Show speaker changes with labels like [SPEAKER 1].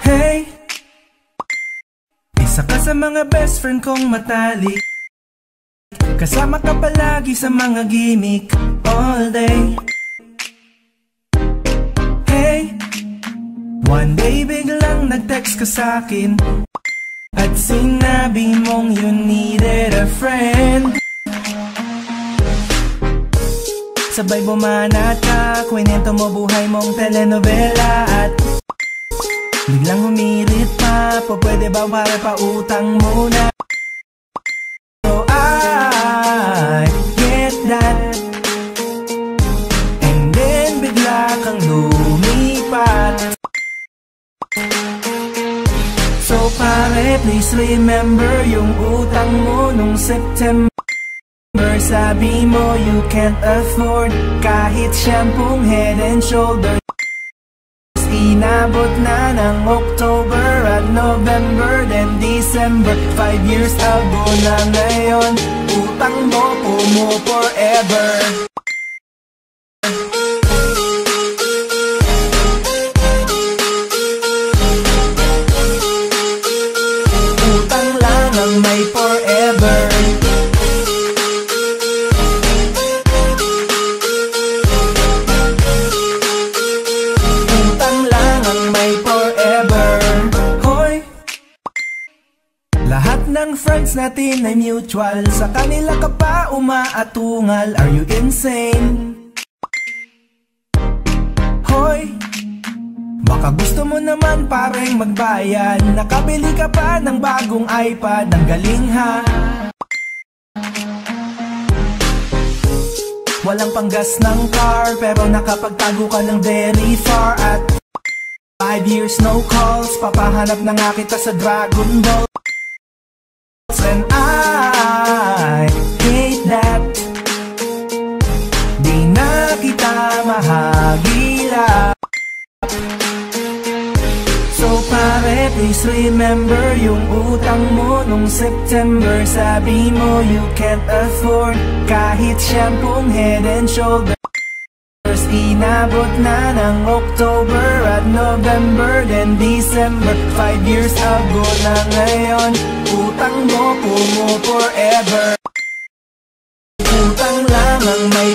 [SPEAKER 1] Hey, isa ka sa mga best friend kong matalik. Kasama ka palagi sa mga gimmick all day. Hey, one day biglang nag-text ka sa'kin at sinabi mong you needed a friend. Sabay bumanat ka, kwento mo buhay mong telenovela. At biglang humirit pa, pwede ba para pautang muna? So I get that. And then bigla kang lumipat. So pare, please remember yung utang mo nung September. Sabi mo you can't afford kahit shampoo, Head and Shoulders. Inabot na ng October at November, then December. 5 years ago na ngayon, utang mo pumo forever. Utang lang ang may forever. Lahat ng friends natin ay mutual, sa kanila ka pa umaatungal. Are you insane? Hoy, baka gusto mo naman pareng magbayan. Nakabili ka pa ng bagong iPad, ang galing ha. Walang panggas ng car, pero nakapagtago ka ng very far. At 5 years no calls, papahanap na nga kita sa Dragon Ball. And I hate that. Di na kita mahagilap. So pare, please remember yung utang mo nung September. Sabi mo you can't afford kahit shampoo, Head and Shoulders. Inabot na ng October at November, then December. 5 years ago na ngayon, utang mo pumo forever. Utang lang ang may